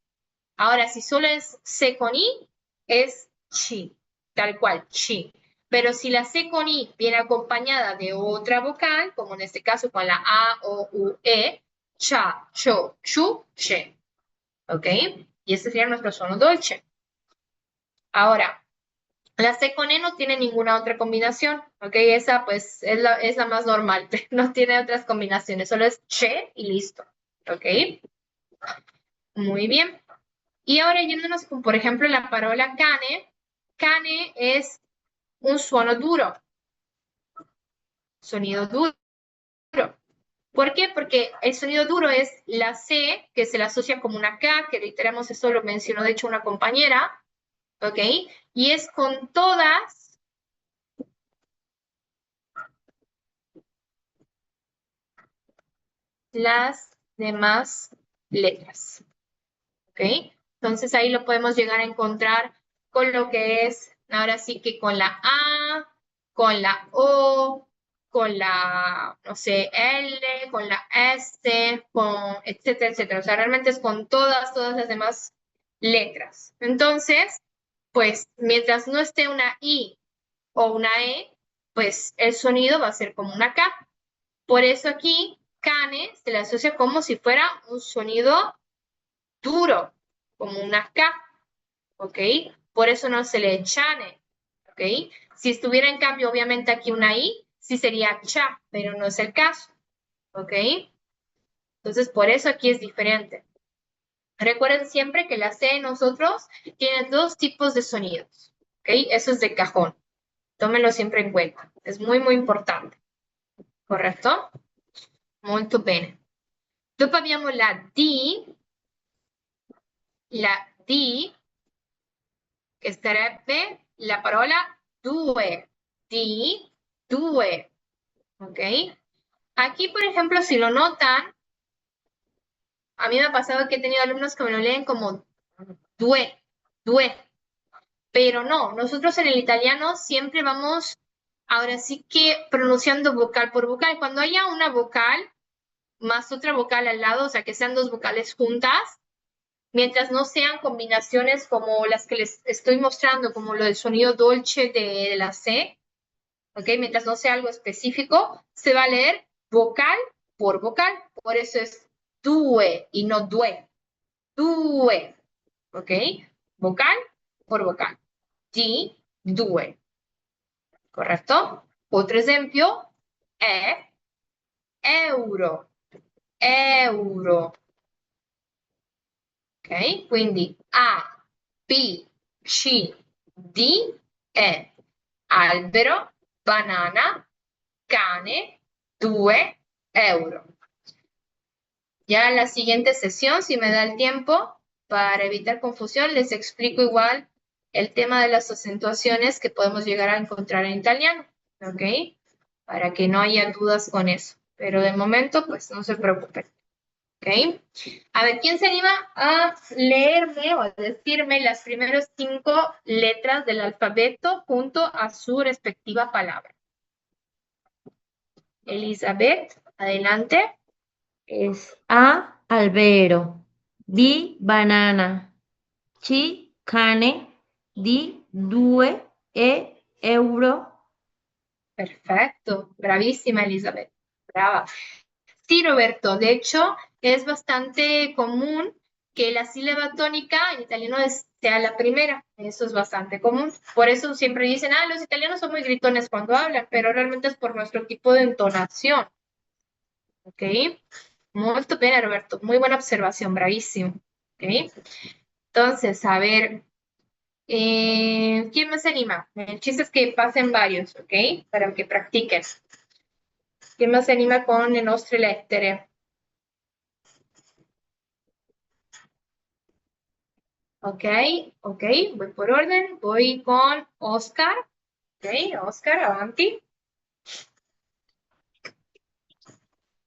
Ahora, si solo es C con I, es chi, tal cual, chi. Pero si la C con I viene acompañada de otra vocal, como en este caso con la A, O, U, E, cha, cho, chu, che. ¿Ok? Y este sería nuestro suono dolce. Ahora, la C con E no tiene ninguna otra combinación, ¿ok? Esa pues es la más normal, no tiene otras combinaciones, solo es che y listo, ¿ok? Muy bien. Y ahora yéndonos con, por ejemplo, la parola cane. Cane es un suono duro, sonido duro. ¿Por qué? Porque el sonido duro es la C, que se la asocia como una K, que reiteramos, eso lo mencionó de hecho una compañera, ¿ok? Y es con todas las demás letras, ¿ok? Entonces ahí lo podemos llegar a encontrar con lo que es, ahora sí que con la A, con la O, con la, no sé, L, con la S, con etcétera, etcétera. O sea, realmente es con todas las demás letras. Entonces, pues mientras no esté una I o una E, pues el sonido va a ser como una K. Por eso aquí, cane se le asocia como si fuera un sonido duro, como una K, ¿ok? Por eso no se lee chane, ¿ok? Si estuviera en cambio, obviamente aquí una I, sí sería cha, pero no es el caso, ¿ok? Entonces, por eso aquí es diferente. Recuerden siempre que la C de nosotros tiene dos tipos de sonidos, ¿ok? Eso es de cajón. Tómenlo siempre en cuenta. Es muy, muy importante. ¿Correcto? Molto bene. Dopo abbiamo la D, che sarebbe la parola due. Di, due. ¿Ok? Aquí, por ejemplo, si lo notan, a mí me ha pasado que he tenido alumnos que me lo leen como due, due. Pero no, nosotros en el italiano siempre vamos, ahora sí que pronunciando vocal por vocal. Cuando haya una vocal más otra vocal al lado, o sea, que sean dos vocales juntas, mientras no sean combinaciones como las que les estoy mostrando, como lo del sonido dolce de la C, ¿ok? Mientras no sea algo específico, se va a leer vocal por vocal. Por eso es due y no due. Due, ¿ok? Vocal por vocal. Di, due, ¿corretto? Otro esempio è euro, euro, ok? Quindi A, B, C, D, E. Albero, banana, cane, 2 euro. Ya en la siguiente sesión, si me da el tiempo, para evitar confusión, les explico igual el tema de las acentuaciones que podemos llegar a encontrar en italiano, ¿ok? Para que no haya dudas con eso. Pero de momento, pues no se preocupen, ¿ok? A ver, ¿quién se anima a leerme o a decirme las primeras 5 letras del alfabeto junto a su respectiva palabra? Elizabeth, adelante. Es A, albero. B, banana. C, cane. D, 2 euro. Perfecto, bravísima Elizabeth, brava. Sí, Roberto, de hecho es bastante común que la sílaba tónica en italiano sea la primera, eso es bastante común. Por eso siempre dicen, ah, los italianos son muy gritones cuando hablan, pero realmente es por nuestro tipo de entonación. ¿Ok? Molto bene, Roberto, muy buena observación, bravísimo. ¿Ok? Entonces, a ver, ¿quién más se anima? El chiste es que pasen varios, ¿ok? Para que practiquen. ¿Quién más se anima con le nostre lettere? Ok, ok, voy por orden, voy con Oscar. Ok, Oscar, avanti.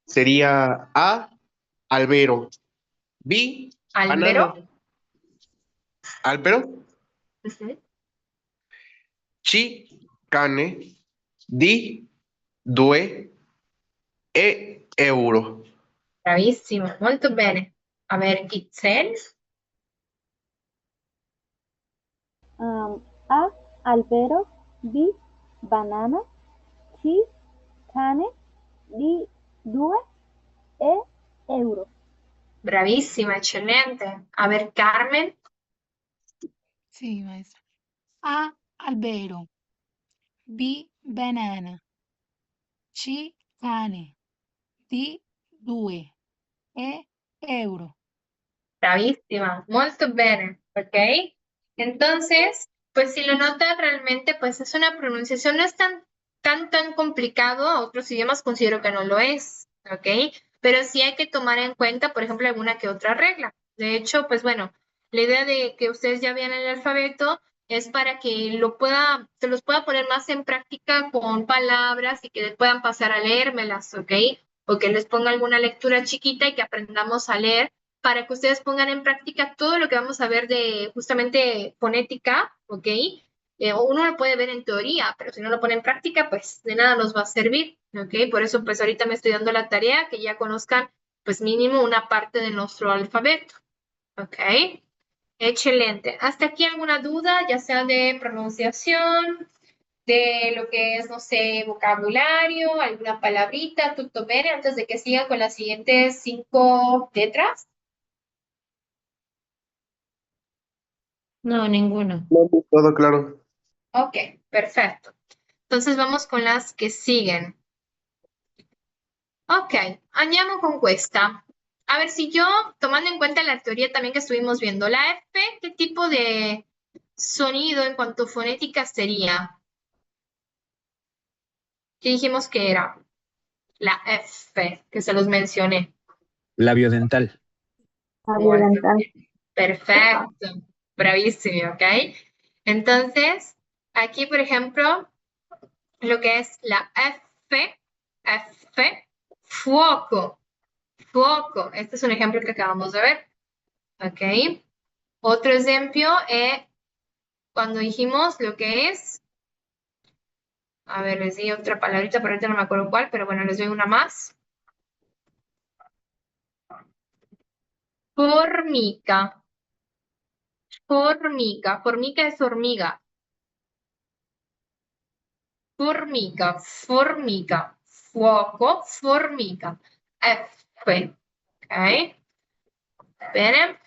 Sería A, albero. B, Albero. banana. Albero. Ujú. C, cane. D, 2 euro. Bravissimo, molto bene. A ver, Itzel. A, albero, B, banana, C, cane, D, due, E, euro. Bravissima, eccellente. A ver, Carmen. Sì, maestra. A, albero. B, banana. C, cane. D, due. E, euro. Bravissima, molto bene, ¿ok? Entonces, pues si lo notas realmente, pues es una pronunciación, no es tan complicado, a otros idiomas considero que no lo es, ¿ok? Pero sí hay que tomar en cuenta, por ejemplo, alguna que otra regla. De hecho, pues bueno, la idea de que ustedes ya vean el alfabeto es para que se los pueda poner más en práctica con palabras y que puedan pasar a leérmelas, ¿ok? O que les ponga alguna lectura chiquita y que aprendamos a leer para que ustedes pongan en práctica todo lo que vamos a ver de justamente fonética, ¿ok? Uno lo puede ver en teoría, pero si no lo pone en práctica, pues de nada nos va a servir, ¿ok? Por eso, pues ahorita me estoy dando la tarea que ya conozcan, pues mínimo una parte de nuestro alfabeto, ¿ok? Excelente. ¿Hasta aquí alguna duda, ya sea de pronunciación, de lo que es, no sé, vocabulario, alguna palabrita, tutto bene, antes de que siga con las siguientes 5 letras? No, ninguno. No, todo claro. Ok, perfecto. Entonces vamos con las que siguen. Ok, andiamo con questa. A ver si yo, tomando en cuenta la teoría también que estuvimos viendo, la F, ¿qué tipo de sonido en cuanto a fonética sería? ¿Qué dijimos que era? La F, que se los mencioné. Labio dental. Muy Dental. bien. Perfecto. Bravísimo, ¿ok? Entonces, aquí, por ejemplo, lo que es la F, F, fuoco, fuoco. Este es un ejemplo que acabamos de ver, ¿ok? Otro ejemplo es cuando dijimos lo que es, a ver, les di otra palabrita, pero ahorita no me acuerdo cuál, pero bueno, les doy una más. Formica, formica, formica es hormiga. Formica, formica, fuoco, formica. F, ok? Bene.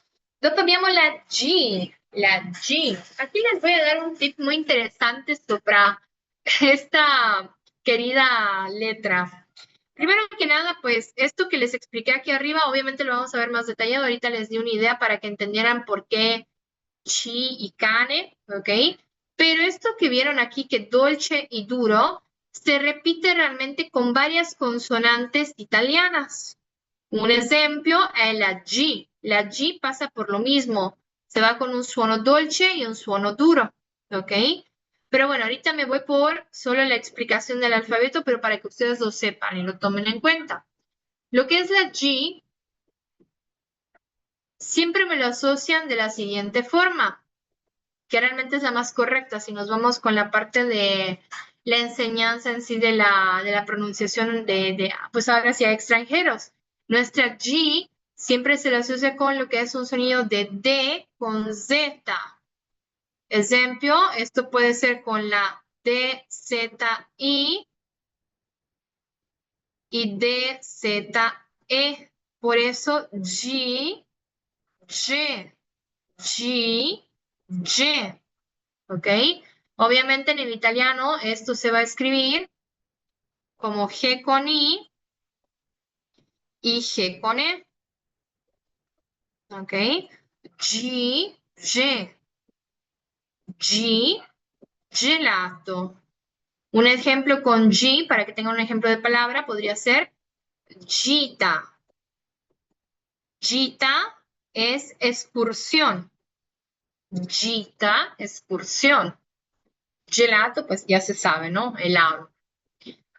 Dopo abbiamo la G, la G. Aquí les voy a dar un tip muy interesante sobre esta querida letra. Primero que nada, pues esto que les expliqué aquí arriba, obviamente lo vamos a ver más detallado. Ahorita les di una idea para que entendieran por qué chi y cane, ¿ok? Pero esto que vieron aquí, que dolce y duro, se repite realmente con varias consonantes italianas. Un ejemplo es la G. La G pasa por lo mismo. Se va con un suono dolce y un suono duro, ¿ok? Pero bueno, ahorita me voy por solo la explicación del alfabeto, pero para que ustedes lo sepan y lo tomen en cuenta. Lo que es la G, siempre me lo asocian de la siguiente forma, que realmente es la más correcta, si nos vamos con la parte de la enseñanza en sí de la pronunciación pues ahora sí, a extranjeros. Nuestra G siempre se le asocia con lo que es un sonido de D con Z. Ejemplo, esto puede ser con la D, Z, I y D, Z, E. Por eso G, G, G, G. ¿Ok? Obviamente en el italiano esto se va a escribir como G con I y G con E. ¿Ok? G, G, G, gelato. Un ejemplo con G, para que tengan un ejemplo de palabra, podría ser gita. Gita es excursión. Gita, excursión. Gelato, pues ya se sabe, ¿no? Helado.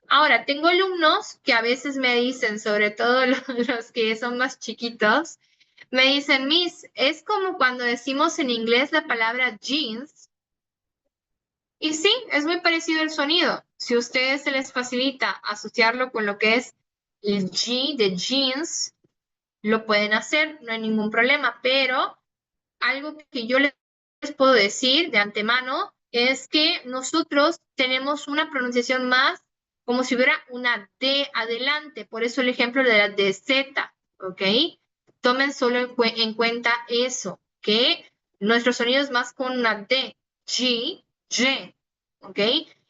Ahora, tengo alumnos que a veces me dicen, sobre todo los que son más chiquitos, me dicen, Miss, es como cuando decimos en inglés la palabra jeans. Y sí, es muy parecido el sonido. Si a ustedes se les facilita asociarlo con lo que es el G de jeans, lo pueden hacer, no hay ningún problema, pero algo que yo les puedo decir de antemano es que nosotros tenemos una pronunciación más como si hubiera una D adelante, por eso el ejemplo de la DZ, ¿ok? Tomen solo en cuenta eso, que nuestro sonido es más con una D, G, G, ¿ok?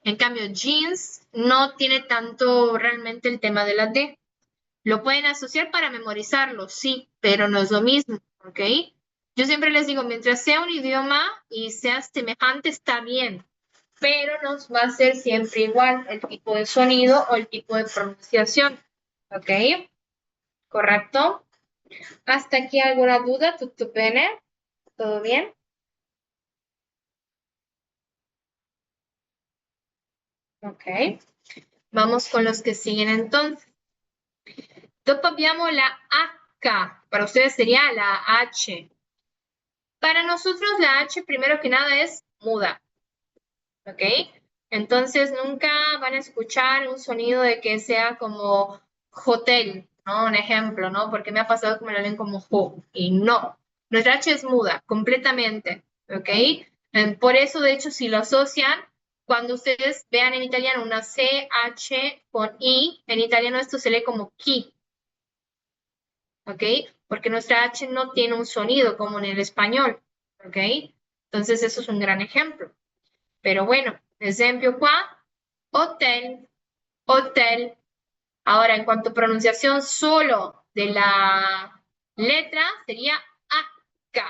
En cambio, jeans no tiene tanto realmente el tema de la D. Lo pueden asociar para memorizarlo, sí, pero no es lo mismo, ¿ok? Yo siempre les digo, mientras sea un idioma y sea semejante, está bien, pero nos va a ser siempre igual el tipo de sonido o el tipo de pronunciación, ¿ok? ¿Correcto? ¿Hasta aquí alguna duda? ¿Tutto bene? ¿Todo bien? Ok. Vamos con los que siguen entonces. Dopo abbiamo la H. Para ustedes sería la H. Para nosotros la H, primero que nada, es muda. ¿Ok? Entonces nunca van a escuchar un sonido de que sea como hotel, ¿no? Un ejemplo, ¿no? Porque me ha pasado que me lo leen como jo, y no. Nuestra H es muda, completamente, ¿ok? Por eso, de hecho, si lo asocian, cuando ustedes vean en italiano una C, H con I, en italiano esto se lee como ki, ¿ok? Porque nuestra H no tiene un sonido como en el español, ¿ok? Entonces eso es un gran ejemplo. Pero bueno, esempio qua, hotel, hotel. Ahora, en cuanto a pronunciación solo de la letra, sería H,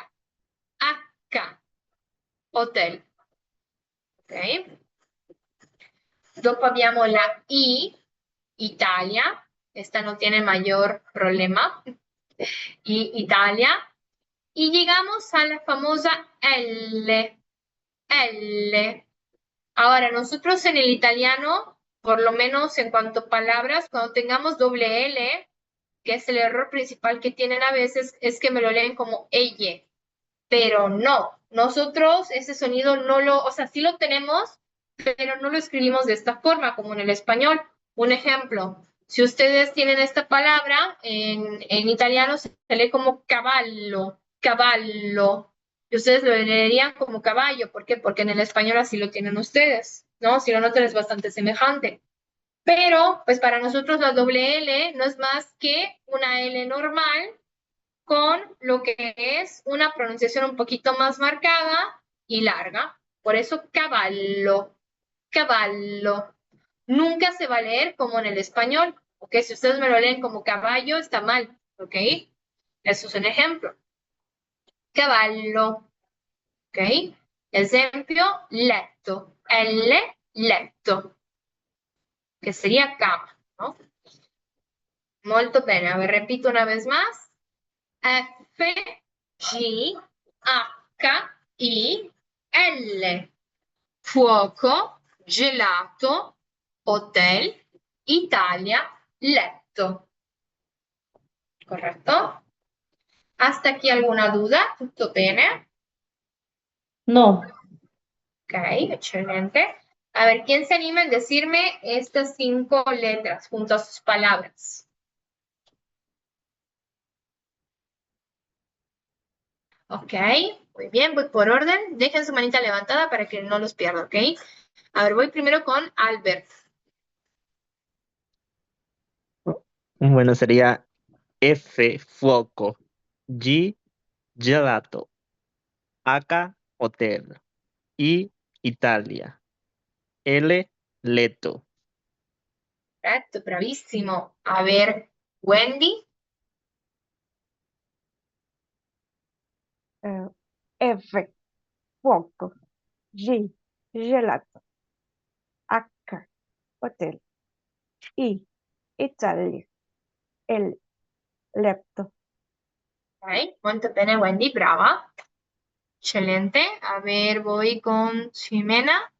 H, hotel. ¿Ok? Dopo abbiamo la I, Italia. Esta no tiene mayor problema. I, Italia. Y llegamos a la famosa L, L. Ahora, nosotros en el italiano, por lo menos en cuanto a palabras, cuando tengamos doble L, que es el error principal que tienen a veces, es que me lo leen como ella, pero no. Nosotros ese sonido no lo, o sea, sí lo tenemos, pero no lo escribimos de esta forma, como en el español. Un ejemplo, si ustedes tienen esta palabra, en italiano se lee como caballo, caballo. Y ustedes lo leerían como caballo. ¿Por qué? Porque en el español así lo tienen ustedes, ¿no? Si lo notan es bastante semejante. Pero, pues para nosotros la doble L no es más que una L normal con lo que es una pronunciación un poquito más marcada y larga. Por eso caballo, caballo. Nunca se va a leer como en el español, ¿ok? Si ustedes me lo leen como caballo, está mal, ¿ok? Eso es un ejemplo. Cavallo, ¿ok? Esempio, letto. L, letto, che sería cama, ¿no? Molto bene, a ver, repito una vez más. F, G, H, I, L. Fuoco, gelato, hotel, Italia, letto. ¿Correcto? ¿Hasta aquí alguna duda? ¿Tutto bene? No, Ok, excelente. A ver, ¿quién se anima en decirme estas 5 letras junto a sus palabras? Ok, muy bien, voy por orden. Dejen su manita levantada para que no los pierda, ¿ok? A ver, voy primero con Albert. Bueno, sería F, fuoco, G, gelato, H, hotel, I, Italia, L, letto. Perfecto, bravissimo. A ver, Wendy. F, fuoco, G, gelato, H, hotel, I, Italia, L, letto. Ok, molto bene, Wendy, brava. Excelente. A ver, voy con Ximena.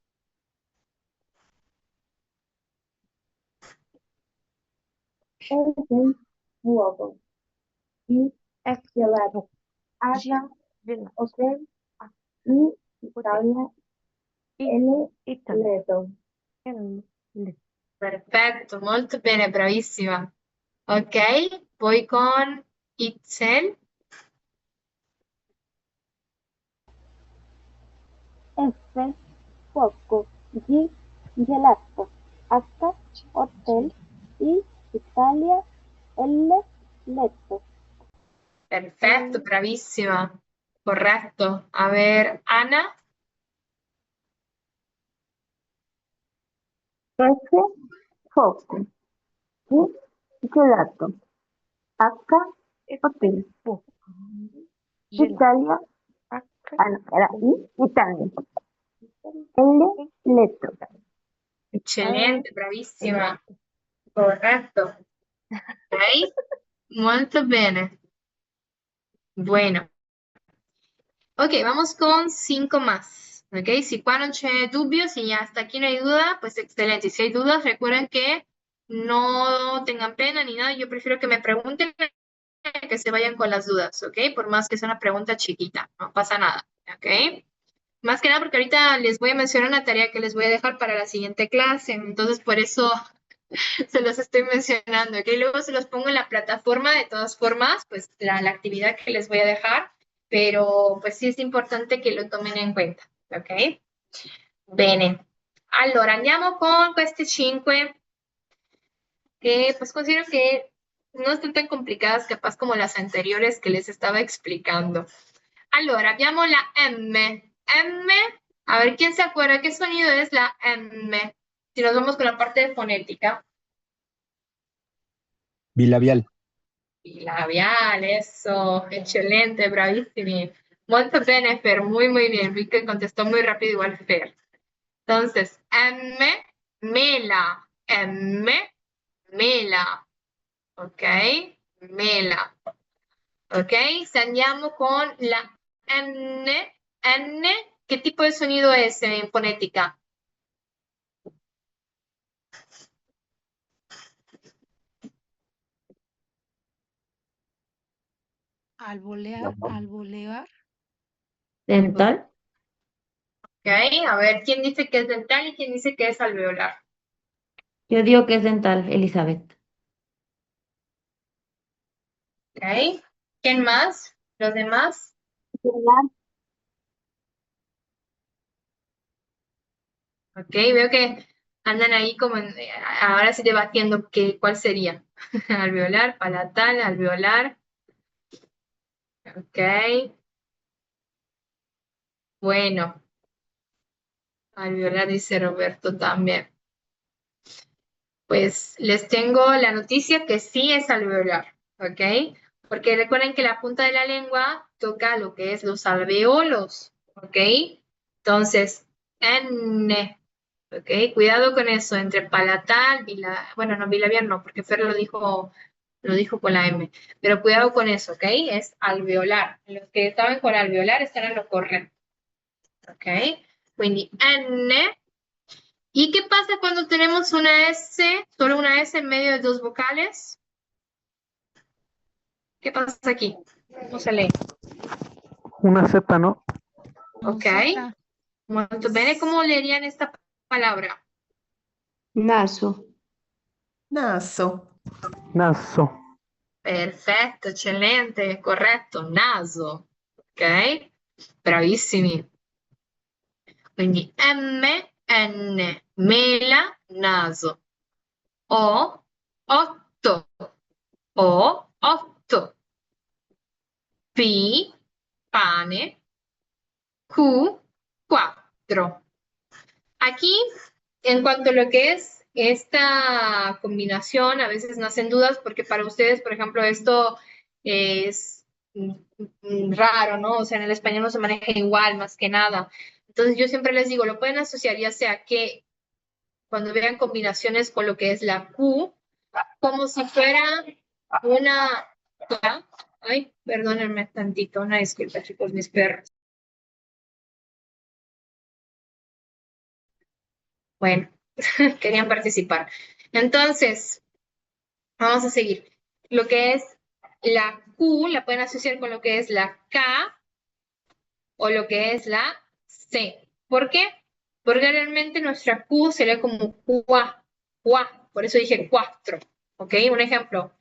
F, fuoco. I, F, gelato. H, gelato, hotel. I, Italia. I, L, Italia, letto. L, letto. Perfecto, molto bene, bravissima. Ok, voy con Itzel. F, foco, G, gelato, H, hotel, I, Italia, L, letto. Perfecto, bravísima. Correcto. A ver, Ana. F, foco, G, gelato, H, hotel, Italia, era I, Italia, L, letto. Excelente, bravísima. Correcto. Ok, molto bene. Bueno, ok, vamos con 5 más. Ok, si qua non c'è dubbio, si hasta aquí no hay duda, pues excelente. Si hay dudas, recuerden que no tengan pena ni nada. Yo prefiero que me pregunten que se vayan con las dudas, ¿ok? Por más que sea una pregunta chiquita, no pasa nada, ¿ok? Más que nada porque ahorita les voy a mencionar una tarea que les voy a dejar para la siguiente clase, entonces por eso se los estoy mencionando, ¿ok? Luego se los pongo en la plataforma, de todas formas, pues la actividad que les voy a dejar, pero pues sí es importante che lo tomen in cuenta, ok? Bene, allora andiamo con queste 5 que pues considero que no están tan complicadas capaz como las anteriores que les estaba explicando. Allora, abbiamo la M. M, a ver, ¿quién se acuerda qué sonido es la M? Si nos vamos con la parte de fonética. Bilabial. Bilabial, eso, excelente, bravissimi. Molto bene, Fer, muy bien. Vi que contestó muy rápido igual Fer. Entonces, M, mela, M, mela, ok, mela, ok. Se andiamo con la N, N, ¿qué tipo de sonido es en fonética? Alveolar. Dental. Ok, a ver, ¿quién dice que es dental y quién dice que es alveolar? Yo digo que es dental, Elizabeth. Ok, ¿quién más? ¿Los demás? Ok, veo que andan ahí como ahora sí debatiendo cuál sería. Alveolar, palatal, alveolar. Ok, bueno, alveolar dice Roberto también. Pues les tengo la noticia que sí es alveolar, ¿ok? Porque recuerden que la punta de la lengua toca lo que es los alveolos, ¿ok? Entonces, N, ¿ok? Cuidado con eso, entre palatal, bueno, no, bilabial no, porque Fer lo dijo con la M, pero cuidado con eso, ¿ok? Es alveolar. Los que saben con alveolar están en lo correcto, ¿ok? Quindi N. ¿Y qué pasa cuando tenemos una S, solo una S en medio de dos vocales? ¿Qué pasa aquí? ¿Cómo se lee? Una Z, ¿no? Ok. Molto bene. ¿Cómo leerían esta palabra? Naso. Naso. Naso. Perfetto, eccellente, corretto, naso. Ok? Bravissimi. Quindi M, N, mela, naso. O, otto. O, otto. P, pane. Q, 4. Aquí, en cuanto a lo que es esta combinación, a veces nacen dudas porque para ustedes, por ejemplo, esto es raro, ¿no? O sea, en el español no se maneja igual, más que nada. Entonces yo siempre les digo, lo pueden asociar ya sea que cuando vean combinaciones con lo que es la Q, como si fuera una... Ay, perdónenme tantito, una disculpa, chicos, mis perros. Bueno, querían participar. Entonces, vamos a seguir. Lo que es la Q la pueden asociar con lo que es la K o lo que es la C. ¿Por qué? Porque realmente nuestra Q se lee como cuá, cuá. Por eso dije 4. ¿Ok? Un ejemplo.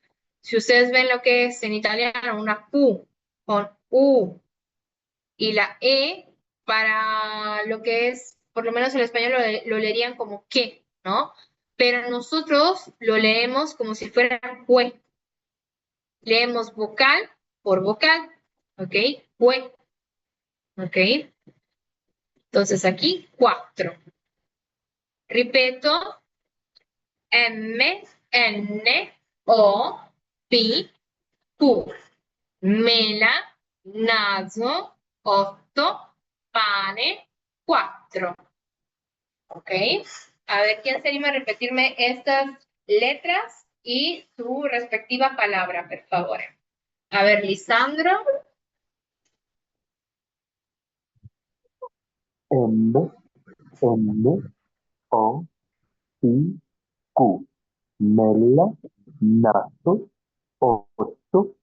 Si ustedes ven lo que es en italiano una Q con U y la E, para lo que es, por lo menos en español lo leerían como que, ¿no? Pero nosotros lo leemos como si fuera cue. Leemos vocal por vocal, ¿ok? Cue, ¿ok? Entonces aquí, 4. Ripeto, M, N, O, P, Q. Mela, naso, 8, pane, 4. ¿Ok? A ver, ¿quién se anima a repetirme estas letras y su respectiva palabra, por favor? A ver, Lisandro. M, N, O, P, Q. Mela, naso, 8,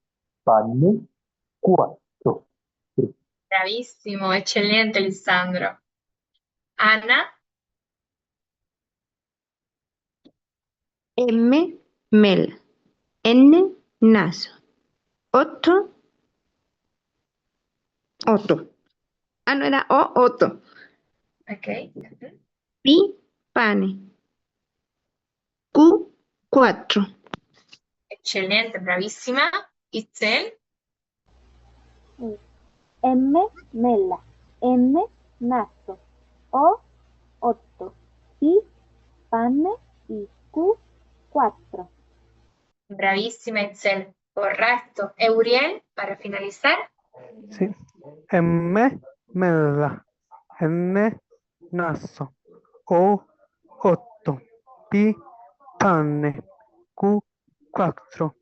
pane, 4. Bravísimo, excelente, Lisandro. Ana. M, mela. N, naso. 8, otto. Ah, no era O, otto. Ok. Pi, pane. Q, 4. Excelente, bravísima. Itzel. M, mela. N, naso. O, 8. P, pane y Q, 4. Bravísima, Itzel. Correcto. Euriel, para finalizar. Sí. M, mela. N, naso. O, 8. P, pane. Q, 4.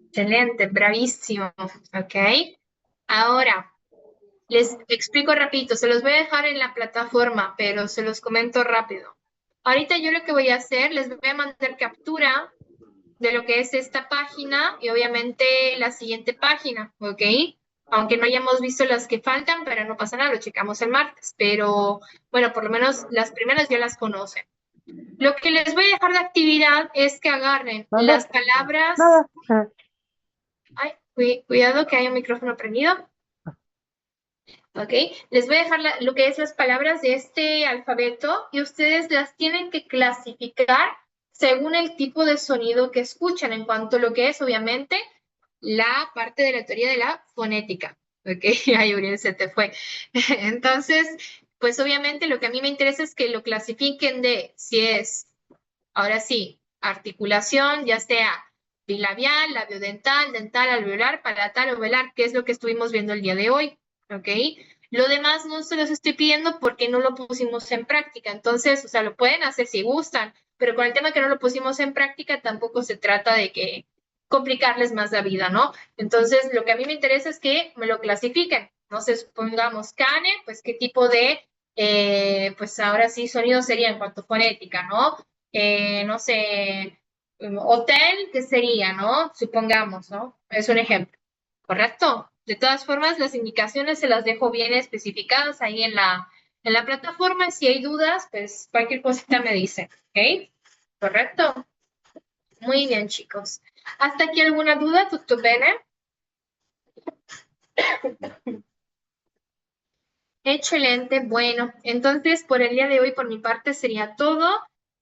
Excelente, bravísimo. Ok. Ahora, les explico rapidito. Se los voy a dejar en la plataforma, pero se los comento rápido. Ahorita yo lo que voy a hacer, les voy a mandar captura de lo que es esta página y obviamente la siguiente página, ¿ok? Aunque no hayamos visto las que faltan, pero no pasa nada, lo checamos el martes. Pero bueno, por lo menos las primeras ya las conocen. Lo que les voy a dejar de actividad es que agarren las palabras. Ay, cuidado que hay un micrófono prendido. ¿Ok? Les voy a dejar lo que es las palabras de este alfabeto y ustedes las tienen que clasificar según el tipo de sonido que escuchan, en cuanto a lo que es, obviamente, la parte de la teoría de la fonética. ¿Ok? Ay, Uriel, se te fue. Entonces, pues obviamente lo que a mí me interesa es que lo clasifiquen de si es, ahora sí, articulación, ya sea bilabial, labiodental, dental, alveolar, palatal o velar, que es lo que estuvimos viendo el día de hoy. ¿Ok? Lo demás no se los estoy pidiendo porque no lo pusimos en práctica. Entonces, o sea, lo pueden hacer si gustan, pero con el tema que no lo pusimos en práctica, tampoco se trata de que complicarles más la vida, ¿no? Entonces, lo que a mí me interesa es que me lo clasifiquen. No sé, supongamos cane, pues qué tipo de, pues ahora sí, sonido sería en cuanto a fonética, ¿no? No sé, hotel, ¿qué sería, no? Supongamos, ¿no? Es un ejemplo, ¿correcto? De todas formas, las indicaciones se las dejo bien especificadas ahí en la plataforma. Si hay dudas, pues cualquier cosita me dicen, ¿ok? ¿Correcto? Muy bien, chicos. ¿Hasta aquí alguna duda? ¿Tutto bene? Excelente. Bueno, entonces por el día de hoy, por mi parte, sería todo.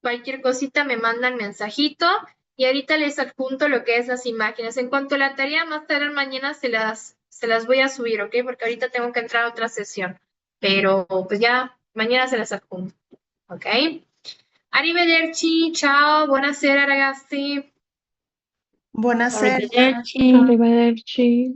Cualquier cosita me mandan mensajito y ahorita les adjunto lo que es las imágenes. En cuanto a la tarea, más tarde mañana se las voy a subir, ¿ok? Porque ahorita tengo que entrar a otra sesión. Pero pues ya mañana se las adjunto, ¿ok? Arrivederci, ciao, buonasera ragazzi. Buonasera. Arrivederci. Arrivederci.